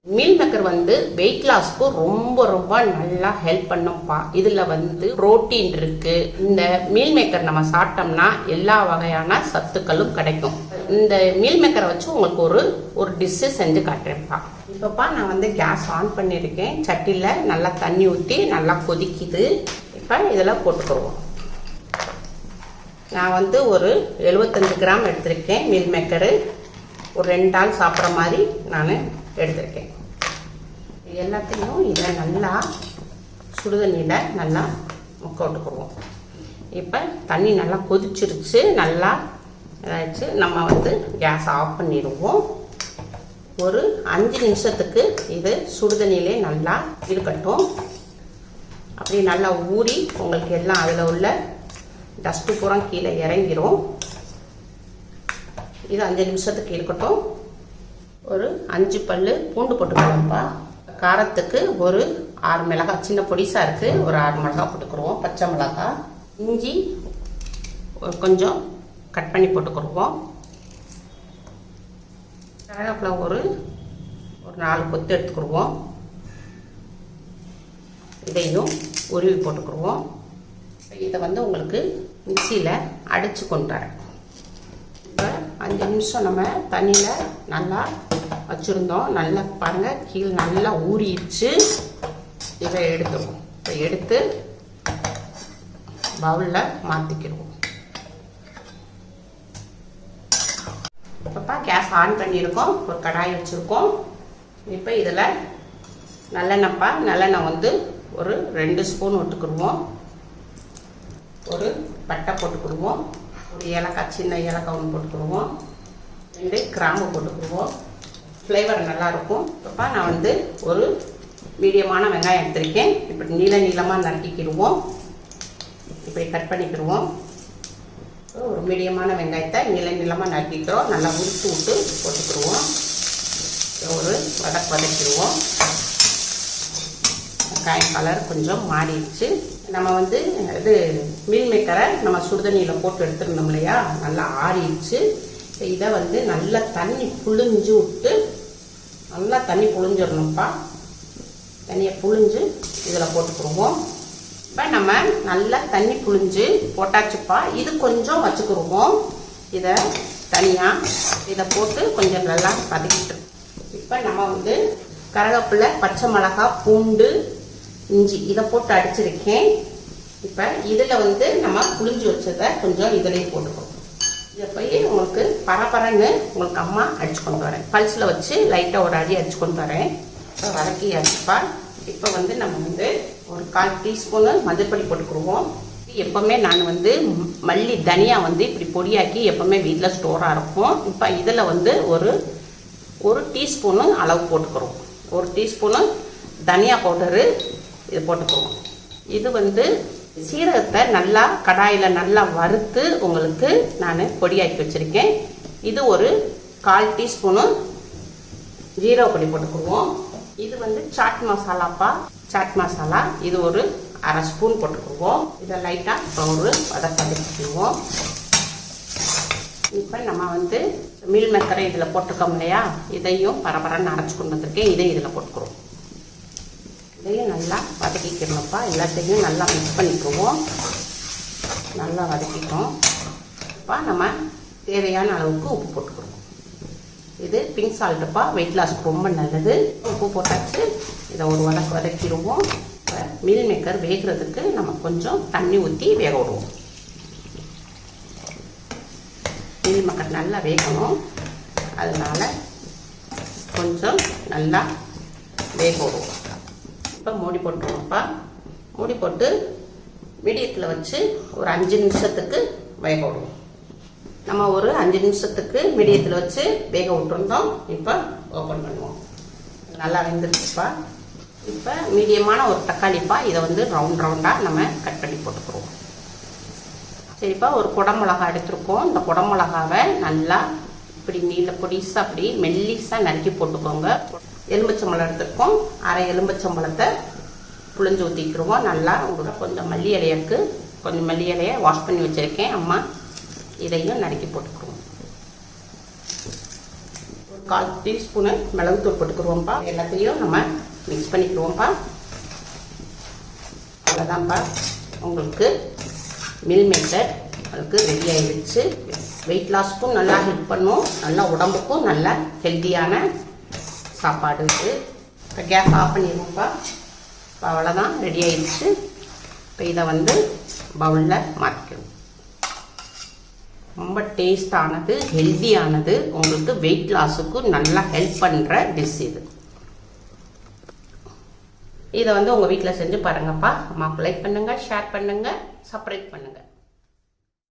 Meal maker வந்து wait லாஸ்க்கு ரொம்ப நல்லா ஹெல்ப் பண்ணும்பா. இதுல வந்து புரோட்டீன் இருக்கு. இந்த மீல்மேக்கர் நம்ம சாப்பிட்டோம்னா எல்லா வகையான சத்துக்களும் கிடைக்கும். இந்த மீல்மேக்கரை வச்சு உங்களுக்கு ஒரு டிஷ்ஷு செஞ்சு காட்டுறேன்ப்பா. இப்பப்பா நான் வந்து கேஸ் ஆன் பண்ணியிருக்கேன். சட்டியில் நல்லா தண்ணி ஊற்றி நல்லா கொதிக்குது. இப்போ இதில் போட்டுக்கிடுவோம். நான் வந்து ஒரு 75 கிராம் எடுத்திருக்கேன் மீல்மேக்கரு. ஒரு 2 ஆள் சாப்பிட்ற மாதிரி நான் எடுத்திருக்கேன். எல்லாத்தையும் இதை நல்லா சுடுதண்ணியில் நல்லா முக்க விட்டுக்குருவோம். இப்போ தண்ணி நல்லா கொதிச்சிருச்சு, நல்லா இதாகிடுச்சு. நம்ம வந்து கேஸ் ஆஃப் பண்ணிடுவோம். ஒரு 5 நிமிஷத்துக்கு இது சுடுதண்ணியிலே நல்லா இருக்கட்டும். அப்படி நல்லா ஊறி உங்களுக்கு எல்லாம் அதில் உள்ள டஸ்ட்டு பூரா கீழே இறங்கிரும். இது 5 நிமிஷத்துக்கு இருக்கட்டும். ஒரு 5 பல் பூண்டு போட்டுக்கலாம்ப்பா. காரத்துக்கு ஒரு 6 மிளகாய், சின்ன பொடிசாக இருக்குது, ஒரு 6 மிளகாய் போட்டுக்குருவோம். பச்சை மிளகாய், இஞ்சி கொஞ்சம் கட் பண்ணி போட்டுக்குருவோம். கருவேப்பிலை ஒரு 4 கொத்து எடுத்துக்கிடுவோம். இதையும் உருவி போட்டுக்கிடுவோம். இதை வந்து உங்களுக்கு மிக்சியில் அடித்து கொண்டு வரேன். இப்போ 5 நிமிஷம் நம்ம தண்ணியில் நல்லா வச்சுருந்தோம். நல்லா பாருங்கள், கீழே நல்லா ஊறிடுச்சு. இதை எடுத்துருவோம். இப்போ எடுத்து பவுலில் மாற்றிக்கிடுவோம். இப்போப்பா கேஸ் ஆன் பண்ணியிருக்கோம். ஒரு கடாய் வச்சுருக்கோம். இப்போ இதில் நல்லெண்ணெய்ப்பா. நல்லெண்ணெய் வந்து ஒரு 2 ஸ்பூன் விட்டுக்கிடுவோம். ஒரு பட்டை போட்டுக்கிடுவோம். ஒரு ஏலக்காய், சின்ன ஏலக்காய் ஒன்று போட்டுக்கிடுவோம். 2 கிராம்பு போட்டுக்கிடுவோம். ஃப்ளேவர் நல்லாயிருக்கும். இப்போப்பா நான் வந்து ஒரு மீடியமான வெங்காயம் எடுத்திருக்கேன். இப்படி நீளமாக நறுக்கிக்கிடுவோம். இப்படி கட் பண்ணிக்கிடுவோம். ஒரு மீடியமான வெங்காயத்தை நீளமாக நறுக்கிக்கிறோம். நல்லா உரித்து விட்டு போட்டுக்கிடுவோம். ஒரு வதக்கிடுவோம். வெங்காயம் கலர் கொஞ்சம் மாறிடுச்சு. நம்ம வந்து இது மீல்மேக்கரை நம்ம சுடுதண்ணியில் போட்டு எடுத்துருந்தோம் இல்லையா, நல்லா ஆறிடுச்சு. இதை வந்து நல்லா தண்ணி புழிஞ்சு விட்டு நல்லா தண்ணி புழிஞ்சிடணும்ப்பா. தண்ணியை புழிஞ்சு இதில் போட்டுக்கிடுவோம். இப்போ நம்ம நல்லா தண்ணி புழிஞ்சு போட்டாச்சுப்பா. இது கொஞ்சம் வச்சுக்கிடுவோம். இதை தனியாக இதை போட்டு கொஞ்சம் நல்லா வதக்கிட்டு இப்போ நம்ம வந்து கருவேப்பிலை, பச்சை மிளகாய், பூண்டு, இஞ்சி இதை போட்டு அடிச்சிருக்கேன். இப்போ இதில் வந்து நம்ம புழிஞ்சு வச்சதை கொஞ்சம் இதிலேயே போட்டுக்கிறோம். இதை போய் உங்களுக்கு பரபரன்னு உங்களுக்கு அம்மா அடிச்சு கொண்டு வரேன். பல்ஸில் வச்சு லைட்டாக ஒரு அடி அடிச்சு கொண்டு வரேன். இப்போ வதக்கி அடிப்பா. இப்போ வந்து நம்ம வந்து ஒரு 1/4 டீஸ்பூனு மஞ்சள்பொடி போட்டுக்கிடுவோம். எப்போவுமே நான் வந்து மல்லி தனியா வந்து இப்படி பொடியாக்கி எப்போவுமே வீட்டில் ஸ்டோராக இருக்கும். இப்போ இதில் வந்து ஒரு டீஸ்பூனு அளவு போட்டுக்கிறோம். 1 டீஸ்பூனு தனியா பவுடரு இது போட்டுக்கிறோம். இது வந்து சீரகத்தை நல்லா கடாயில் நல்லா வறுத்து உங்களுக்கு நான் பொடியாக்கி வச்சுருக்கேன். இது ஒரு 1/4 டீஸ்பூனு ஜீரக பொடி போட்டுக்குவோம். இது வந்து சாட் மசாலாப்பா. சாட் மசாலா இது ஒரு 1/2 ஸ்பூன் போட்டுக்குவோம். இதை லைட்டாக இப்போ ஒரு வதக்கிக்குவோம். இப்போ நம்ம வந்து மீல்மேக்கரை இதில் போட்டுக்கோம் இல்லையா, இதையும் பரபரன்னு அரைச்சி கொண்டு வந்திருக்கேன். இதையும் இதில் போட்டுக்கிறோம். இதையும் நல்லா வதக்கிக்கணும்ப்பா. எல்லாத்தையும் நல்லா மிக்ஸ் பண்ணிக்குவோம். நல்லா வதக்கிட்டோம். இப்போ நம்ம தேவையான அளவுக்கு உப்பு போட்டுக்கிறோம். இது பிங்க் சால்ட்டுப்பா, வெயிட் லாஸ்க்கு ரொம்ப நல்லது. உப்பு போட்டாச்சு. இதை ஒரு வதக்கிடுவோம். இப்போ மீல்மேக்கர் வேகிறதுக்கு நம்ம கொஞ்சம் தண்ணி ஊற்றி வேக விடுவோம். மீல்மேக்கர் நல்லா வேகணும், அதனால் கொஞ்சம் நல்லா வேக விடுவோம். இப்போ மூடி போட்டுருவோம்ப்பா. மூடி போட்டு மீடியத்தில் வச்சு ஒரு 5 நிமிஷத்துக்கு வேக விடுவோம். நம்ம ஒரு 5 நிமிஷத்துக்கு மீடியத்தில் வச்சு வேக விட்டுருந்தோம். இப்போ ஓப்பன் பண்ணுவோம். நல்லா வெந்துருச்சுப்பா. இப்போ மீடியமான ஒரு தக்காளிப்பா. இதை வந்து ரவுண்டாக நம்ம கட் பண்ணி போட்டுக்கிறோம். சரிப்பா, ஒரு குடமிளகா எடுத்துருக்கோம். இந்த குடமிளகாவை நல்லா இப்படி பொடிசாக அப்படி மெல்லிசாக நறுக்கி போட்டுக்கோங்க. எலும்பச்சம்பழம் எடுத்துருக்கோம். 1/2 எலும்பச்சம்பழத்தை புழிஞ்சு ஊற்றிக்கிடுவோம். நல்லா உங்களுக்கு கொஞ்சம் மல்லி இலையாக்கு கொஞ்சம் மல்லி இலையை வாஷ் பண்ணி வச்சுருக்கேன் அம்மா. இதையும் நறுக்கி போட்டுக்குவோம். 1/4 டீஸ்பூனு மிளகுத்தூள் போட்டுக்குருவோம்ப்பா. எல்லாத்தையும் நம்ம மிக்ஸ் பண்ணிக்கிடுவோம்ப்பா. அவ்வளோதான்ப்பா, உங்களுக்கு மீல் மேக்கர் அதுக்கு ரெடி ஆகிடுச்சு. வெயிட் லாஸ்க்கும் நல்லா ஹெல்ப் பண்ணும், நல்லா உடம்புக்கும் நல்ல ஹெல்த்தியான சாப்பாடு இது. இப்போ கேஸ் ஆஃப் பண்ணிடுவோம்ப்பா. இப்போ அவ்வளோதான், ரெடி ஆகிடுச்சு. இப்போ இதை வந்து பவுலில் மாற்றிக்கணும். ரொம்ப டேஸ்டானது, ஹெல்த்தியானது, உங்களுக்கு வெயிட் லாஸுக்கு நல்லா ஹெல்ப் பண்ணுற டிஷ் இது. இதை வந்து உங்கள் வீட்டில் செஞ்சு பாருங்கப்பா. அம்மாவுக்கு லைக் பண்ணுங்கள், ஷேர் பண்ணுங்கள், சப்ஸ்கிரைப் பண்ணுங்கள்.